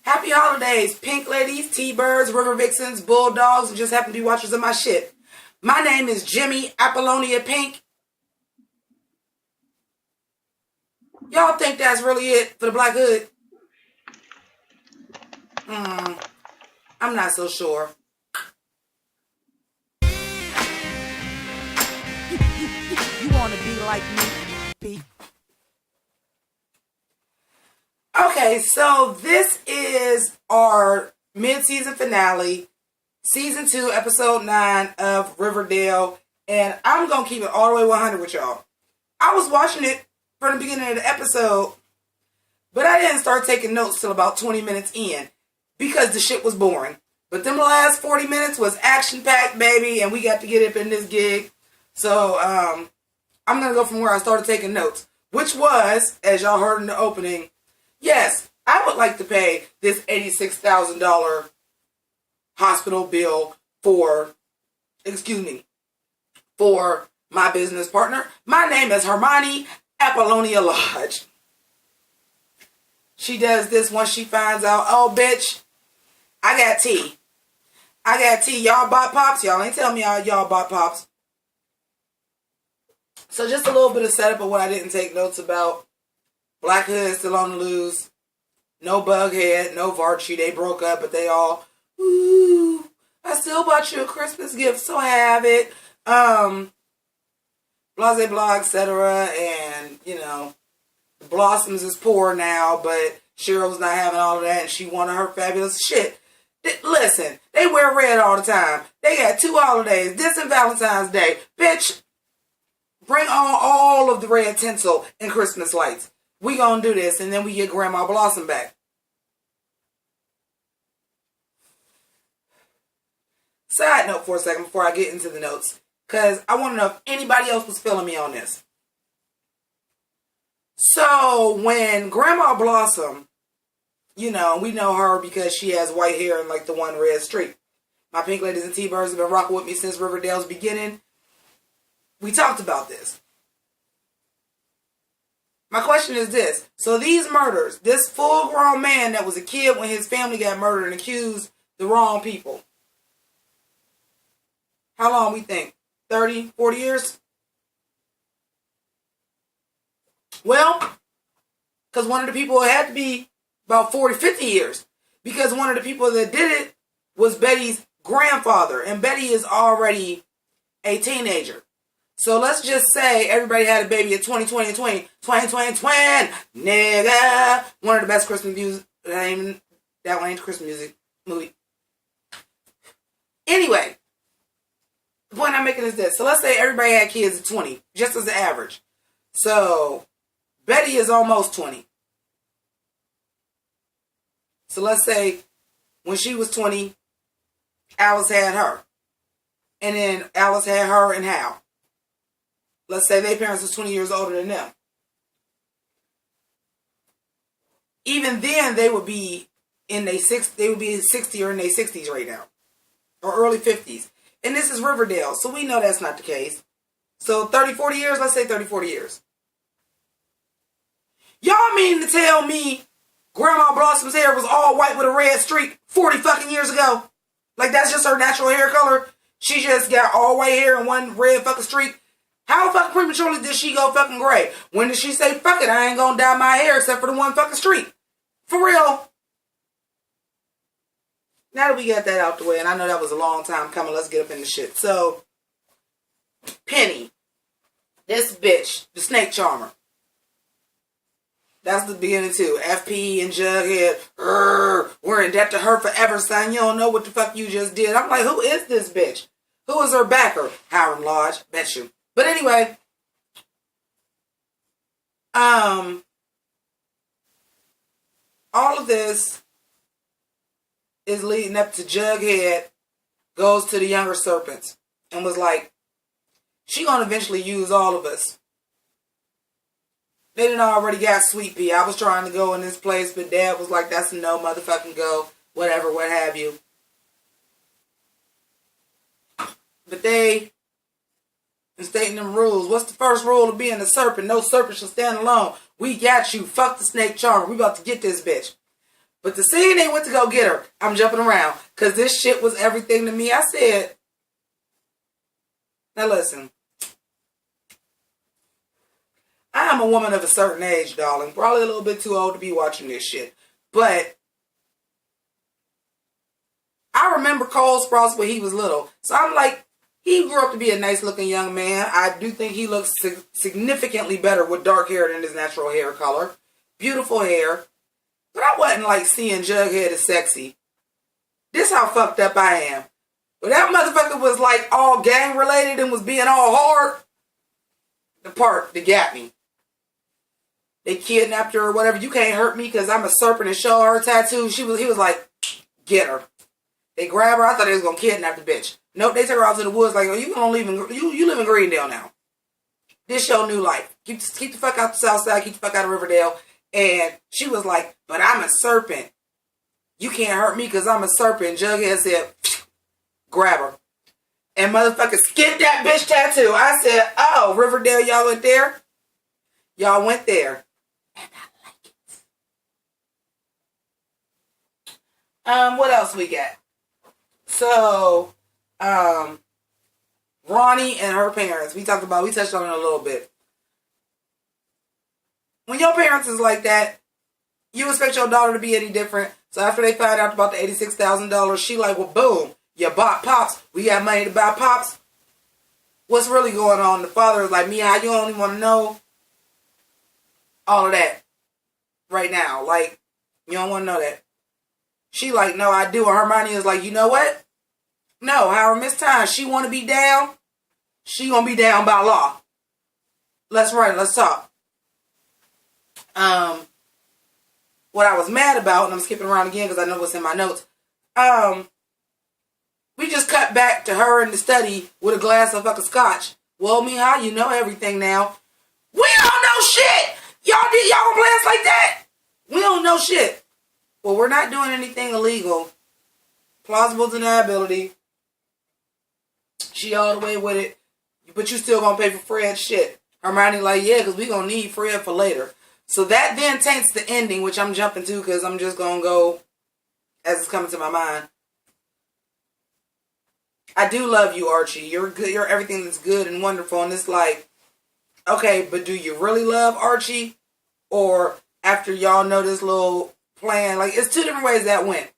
Happy holidays, pink ladies, T-birds, river vixens, bulldogs, and just happen to be watchers of my shit. My name is Jimmi Apollonia Pynk. Y'all think that's really it for the Black Hood? I'm not so sure. You want to be like me, Okay, so this is our mid-season finale, season 2, episode 9 of Riverdale, and I'm gonna keep it all the way 100 with y'all. I was watching it from the beginning of the episode, but I didn't start taking notes till about 20 minutes in because the shit was boring. But them last 40 minutes was action-packed, baby, and we got to get up in this gig. So, I'm gonna go from where I started taking notes, which was, as y'all heard in the opening, yes, I would like to pay this $86,000 hospital bill for my business partner. My name is Hermione Apollonia Lodge. She does this once she finds out, oh, bitch, I got tea. Y'all bought pops? Y'all ain't telling me y'all bought pops. So just a little bit of setup of what I didn't take notes about. Black Hood still on the loose. No Bughead, no Varchi. They broke up, but they all, ooh, I still bought you a Christmas gift, so have it. Blase blah, etc. And, you know, Blossoms is poor now, but Cheryl's not having all of that, and she wanted her fabulous shit. Listen, they wear red all the time. They got 2 holidays, this and Valentine's Day. Bitch, bring on all of the red tinsel and Christmas lights. We gonna do this, and then we get Grandma Blossom back. Side note for a second before I get into the notes, because I want to know if anybody else was feeling me on this. So, when Grandma Blossom, you know, we know her because she has white hair and like the one red streak. My pink ladies and T-birds have been rocking with me since Riverdale's beginning. We talked about this. My question is this. So these murders, this full-grown man that was a kid when his family got murdered and accused the wrong people. How long we think? 30, 40 years? Well, because one of the people had to be about 40, 50 years. Because one of the people that did it was Betty's grandfather. And Betty is already a teenager. So let's just say everybody had a baby at 2020 and 20. Nigga. One of the best Christmas music. That one ain't Christmas music movie. Anyway. The point I'm making is this. So let's say everybody had kids at 20. Just as the average. So Betty is almost 20. So let's say when she was 20, Alice had her. And then Alice had her and Hal. Let's say their parents was 20 years older than them. Even then, they would be in their 60 or in their 60s right now. Or early 50s. And this is Riverdale, so we know that's not the case. So 30, 40 years, let's say 30, 40 years. Y'all mean to tell me Grandma Blossom's hair was all white with a red streak 40 fucking years ago? Like that's just her natural hair color? She just got all white hair and one red fucking streak? How fucking prematurely did she go fucking gray? When did she say, fuck it, I ain't gonna dye my hair except for the one fucking streak? For real? Now that we got that out the way, and I know that was a long time coming, let's get up in the shit. So, Penny, this bitch, the snake charmer. That's the beginning too. FP and Jughead, we're in debt to her forever, son. You don't know what the fuck you just did. I'm like, who is this bitch? Who is her backer? Hiram Lodge, bet you. But anyway, all of this is leading up to Jughead goes to the younger serpents and was like, she gonna eventually use all of us. They done already got Sweet Pea. I was trying to go in this place, but Dad was like, that's a no motherfucking go. Whatever, what have you. But they, in stating them rules, what's the first rule of being a serpent? No serpent shall stand alone. We got you. Fuck the snake charmer. We about to get this bitch. But the scene they went to go get her, I'm jumping around. Because this shit was everything to me. I said, now listen. I am a woman of a certain age, darling. Probably a little bit too old to be watching this shit. But I remember Cole Sprouse when he was little. So I'm like, he grew up to be a nice looking young man. I do think he looks significantly better with dark hair than his natural hair color. Beautiful hair. But I wasn't like seeing Jughead as sexy. This how fucked up I am. But that motherfucker was like all gang related and was being all hard. The part that got me. They kidnapped her or whatever. You can't hurt me because I'm a serpent and show her tattoo. He was like, get her. They grab her. I thought they was going to kidnap the bitch. Nope, they took her out to the woods like, oh, you gonna live in you live in Greendale now. This your new life. Keep the fuck out the Southside. Keep the fuck out of Riverdale. And she was like, but I'm a serpent. You can't hurt me because I'm a serpent. Jughead said, grab her. And motherfucker skipped that bitch tattoo. I said, oh, Riverdale, y'all went there? Y'all went there. And I like it. What else we got? So, Ronnie and her parents. We touched on it a little bit. When your parents is like that, you expect your daughter to be any different. So after they find out about the $86,000, she like, well, boom, you bought Pops. We got money to buy Pops. What's really going on? The father is like, Mia, you don't even want to know all of that right now. Like, you don't want to know that. She like, no, I do. And Hermione is like, you know what? No, however Miss Time, she want to be down. She gonna be down by law. Let's write. Let's talk. What I was mad about, and I'm skipping around again because I know what's in my notes. We just cut back to her in the study with a glass of fucking scotch. Well, Mihai, you know everything now. We don't know shit. Y'all gonna play us like that? We don't know shit. Well, we're not doing anything illegal. Plausible deniability. She all the way with it. But you still gonna pay for Fred's shit. Hermione like, yeah, because we gonna need Fred for later. So that then taints the ending, which I'm jumping to because I'm just gonna go as it's coming to my mind. I do love you, Archie. You're good. You're everything that's good and wonderful. And it's like, okay, but do you really love Archie? Or after y'all know this little plan, like it's two different ways that went.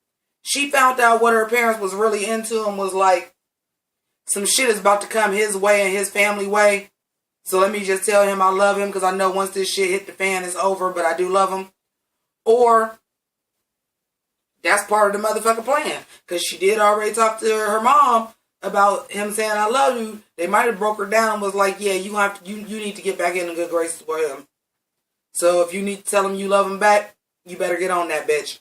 She found out what her parents was really into and was like, some shit is about to come his way and his family way. So let me just tell him I love him because I know once this shit hit the fan, it's over, but I do love him. Or that's part of the motherfucking plan. Because she did already talk to her mom about him saying I love you. They might have broke her down and was like, yeah, you need to get back in the good graces with him. So if you need to tell him you love him back, you better get on that bitch.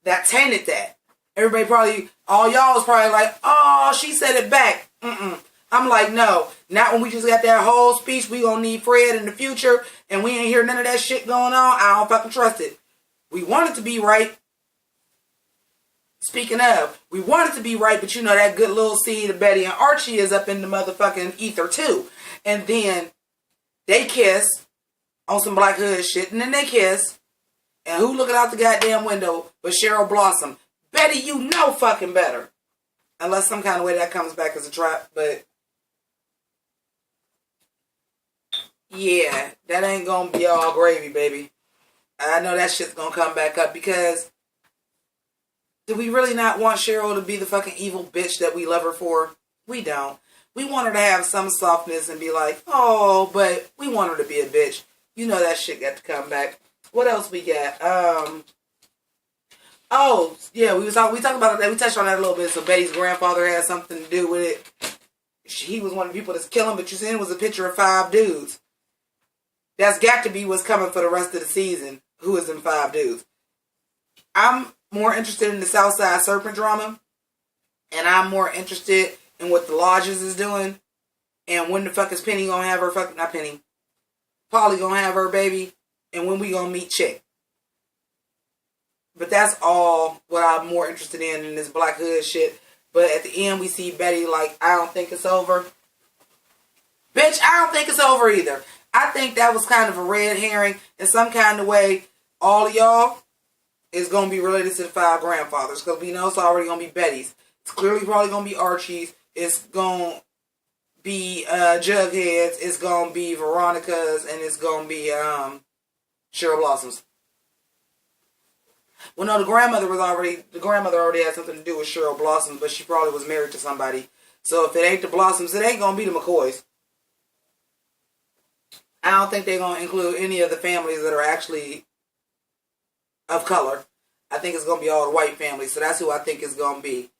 That tainted that. Everybody probably, all y'all was probably like, oh, she said it back. I'm like, no, not when we just got that whole speech. We gonna need Fred in the future, and we ain't hear none of that shit going on. I don't fucking trust it. We want it to be right. Speaking of, we want it to be right, but you know that good little seed of Betty and Archie is up in the motherfucking ether too. And then they kiss on some Black Hood shit, and then they kiss. And who looking out the goddamn window but Cheryl Blossom? Betty, you know fucking better. Unless some kind of way that comes back as a trap, but yeah, that ain't gonna be all gravy, baby. I know that shit's gonna come back up because do we really not want Cheryl to be the fucking evil bitch that we love her for? We don't. We want her to have some softness and be like, oh, but we want her to be a bitch. You know that shit got to come back. What else we got? Oh, yeah, we talked about that. We touched on that a little bit. So Betty's grandfather had something to do with it. He was one of the people that's killing, but you seen it was a picture of 5 dudes. That's got to be what's coming for the rest of the season. Who is in 5 dudes? I'm more interested in the Southside Serpent drama. And I'm more interested in what the Lodges is doing. And when the fuck is Penny gonna have her fucking... Not Penny. Polly gonna have her baby. And when we gonna meet Chick. But that's all what I'm more interested in this Black Hood shit. But at the end, we see Betty like, I don't think it's over. Bitch, I don't think it's over either. I think that was kind of a red herring in some kind of way. All of y'all, is going to be related to the 5 grandfathers, because we know it's already going to be Betty's. It's clearly probably going to be Archie's. It's going to be Jughead's. It's going to be Veronica's, and it's going to be Cheryl Blossom's. Well, no, the grandmother already had something to do with Cheryl Blossoms, but she probably was married to somebody. So if it ain't the Blossoms, it ain't going to be the McCoys. I don't think they're going to include any of the families that are actually of color. I think it's going to be all the white families. So that's who I think it's going to be.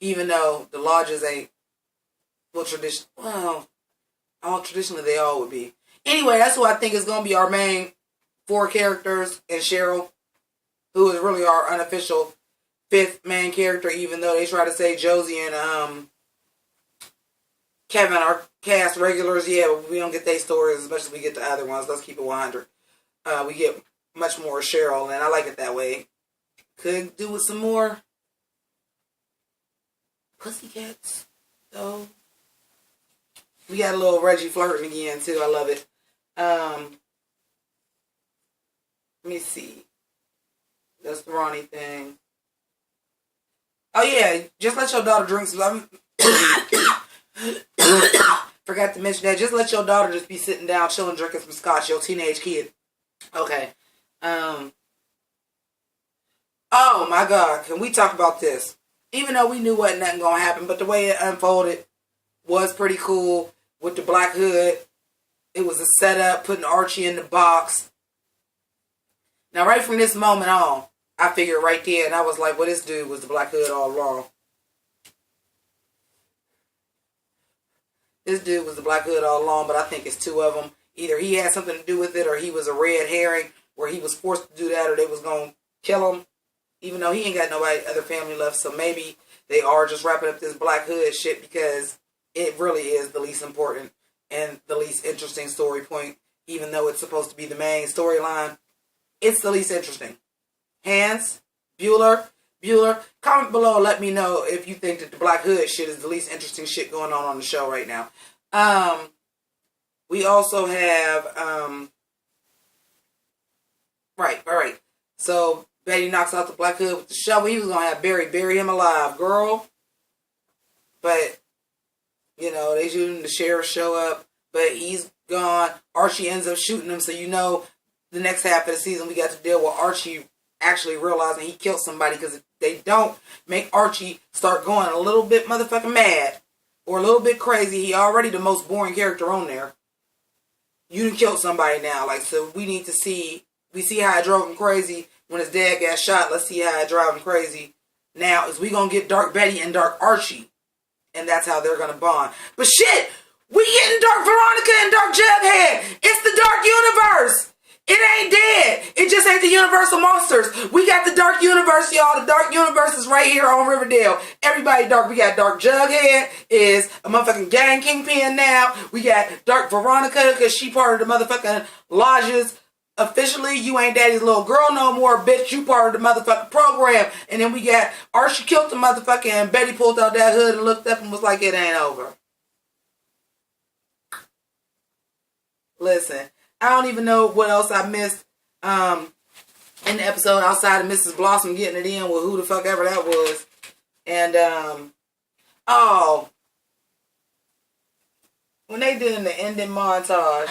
Even though the lodges ain't, traditionally they all would be. Anyway, that's who I think is going to be our main 4 characters, and Cheryl, who is really our unofficial 5th main character, even though they try to say Josie and Kevin are cast regulars. Yeah, but we don't get their stories as much as we get the other ones. Let's keep it 100. We get much more Cheryl, and I like it that way. Could do with some more Pussycats, though. We got a little Reggie flirting again, too. I love it. Let me see. That's the Ronnie thing. Oh, yeah. Just let your daughter drink some. Forgot to mention that. Just let your daughter just be sitting down, chilling, drinking some scotch. Your teenage kid. Okay. Oh, my God. Can we talk about this? Even though we knew wasn't nothing going to happen, but the way it unfolded was pretty cool with the Black Hood. It was a setup, putting Archie in the box. Now, right from this moment on, I figured right there, and I was like, well, this dude was the Black Hood all along. This dude was the Black Hood all along, but I think it's 2 of them. Either he had something to do with it, or he was a red herring, where he was forced to do that, or they was going to kill him. Even though he ain't got nobody, other family left, so maybe they are just wrapping up this Black Hood shit because it really is the least important and the least interesting story point, even though it's supposed to be the main storyline. It's the least interesting. Hans, Bueller, comment below. Let me know if you think that the Black Hood shit is the least interesting shit going on the show right now. We also have, right. So Betty knocks out the Black Hood with the shovel. He was going to have Barry bury him alive, girl. But, you know, they shoot him. The sheriff show up, but he's gone. Archie ends up shooting him, so you know the next half of the season we got to deal with Archie actually realizing he killed somebody, because if they don't make Archie start going a little bit motherfucking mad or a little bit crazy, he already the most boring character on there. You done killed somebody now. Like, so we need to see, we see how it drove him crazy when his dad got shot. Let's see how it drive him crazy now. Is we gonna get Dark Betty and Dark Archie, and that's how they're gonna bond. But shit, we getting Dark Veronica and Dark Jughead. It's the Dark Universe. It ain't dead. It just ain't the Universal Monsters. We got the Dark Universe, y'all. The Dark Universe is right here on Riverdale. Everybody dark. We got Dark Jughead is a motherfucking gang kingpin now. We got Dark Veronica because she part of the motherfucking lodges. Officially, you ain't daddy's little girl no more, bitch. You part of the motherfucking program. And then we got Archie killed the motherfucker, and Betty pulled out that hood and looked up and was like, it ain't over. Listen, I don't even know what else I missed in the episode outside of Mrs. Blossom getting it in with who the fuck ever that was. And, when they did in the ending montage,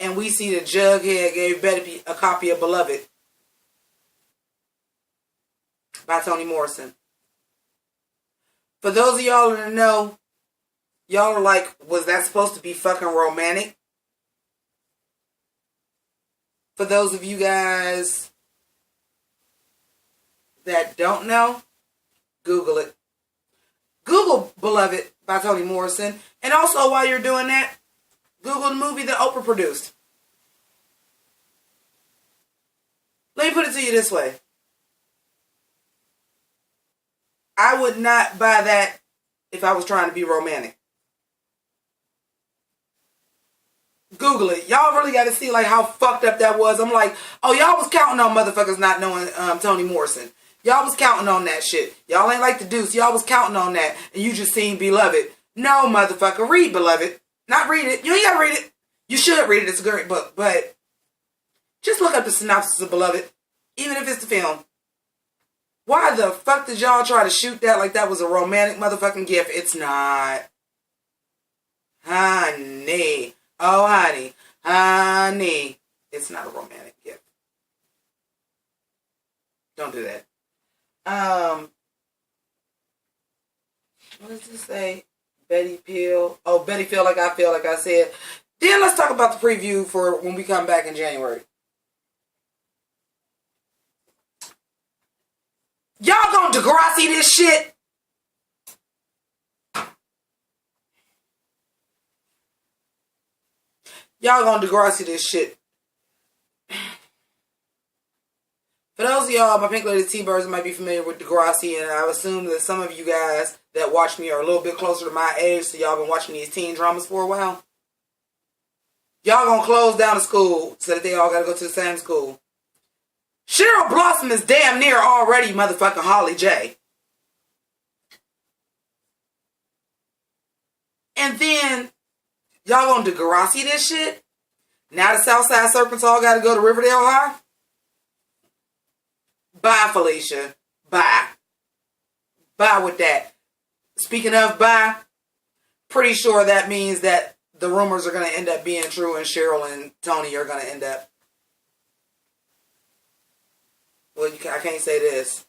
and we see that Jughead gave Betty a copy of Beloved by Toni Morrison. For those of y'all that know, y'all are like, was that supposed to be fucking romantic? For those of you guys that don't know, Google it. Google Beloved by Toni Morrison. And also, while you're doing that, Google the movie that Oprah produced. Let me put it to you this way. I would not buy that if I was trying to be romantic. Google it. Y'all really got to see like how fucked up that was. I'm like, oh, y'all was counting on motherfuckers not knowing Toni Morrison. Y'all was counting on that shit. Y'all ain't like the Deuce. Y'all was counting on that. And you just seen Beloved. No, motherfucker. Read Beloved. Not read it. You ain't got to read it. You should read it. It's a great book. But just look up the synopsis of Beloved. Even if it's the film. Why the fuck did y'all try to shoot that like that was a romantic motherfucking gift? It's not. Honey. Oh, honey. Honey. It's not a romantic gift. Don't do that. What does this say? Betty Peel. Oh, Betty Feel Like I Feel Like I said. Then let's talk about the preview for when we come back in January. Y'all gonna Degrassi this shit? Y'all gonna Degrassi this shit. For those of y'all, my Pink Lady T-Birds might be familiar with Degrassi, and I assume that some of you guys that watch me are a little bit closer to my age, so y'all been watching these teen dramas for a while. Y'all gonna close down the school so that they all gotta go to the same school. Cheryl Blossom is damn near already motherfucking Holly J. And then, y'all gonna Degrassi this shit? Now the Southside Serpents all gotta go to Riverdale High? Bye, Felicia. Bye. Bye with that. Speaking of bye, pretty sure that means that the rumors are going to end up being true and Cheryl and Tony are going to end up... Well, I can't say this.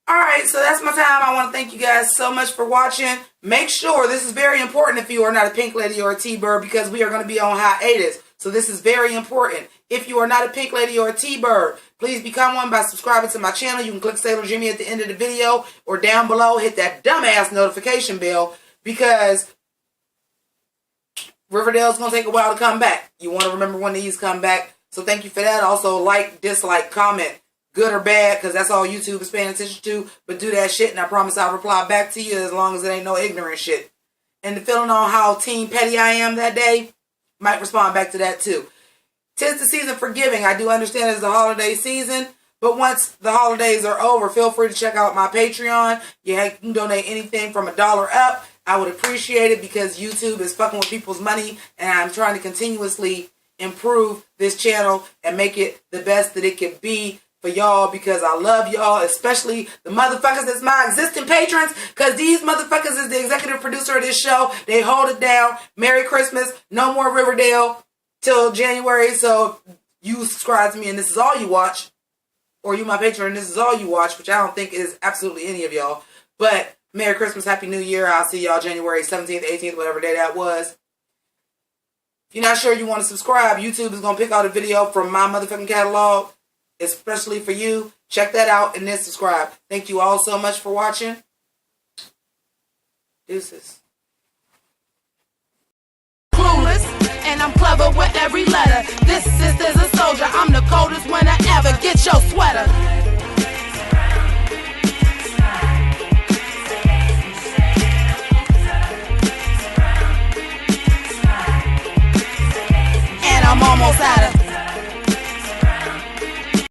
Alright, so that's my time. I want to thank you guys so much for watching. Make sure, this is very important if you are not a Pink Lady or a T-Bird, because we are going to be on hiatus. So this is very important. If you are not a Pink Lady or a T-Bird, please become one by subscribing to my channel. You can click Sailor Jimmy at the end of the video or down below. Hit that dumbass notification bell because Riverdale's going to take a while to come back. You want to remember when these come back. So thank you for that. Also, like, dislike, comment. Good or bad, because that's all YouTube is paying attention to. But do that shit, and I promise I'll reply back to you as long as it ain't no ignorant shit. And feeling on how Team Petty I am that day, might respond back to that too. 'Tis the season for giving. I do understand it's the holiday season, but once the holidays are over, feel free to check out my Patreon. You can donate anything from $1 up. I would appreciate it because YouTube is fucking with people's money, and I'm trying to continuously improve this channel and make it the best that it can be for y'all, because I love y'all, especially the motherfuckers that's my existing patrons, because these motherfuckers is the executive producer of this show. They hold it down. Merry Christmas. No more Riverdale till January. So you subscribe to me and this is all you watch, or you my patron and this is all you watch, which I don't think is absolutely any of y'all. But Merry Christmas, Happy New Year. I'll see y'all January 17th, 18th, whatever day that was. If you're not sure you want to subscribe, YouTube is going to pick out a video from my motherfucking catalog, especially for you. Check that out and then subscribe. Thank you all so much for watching. Deuces. Clueless, and I'm clever with every letter. This sister's a soldier. I'm the coldest winter ever. Get your sweater.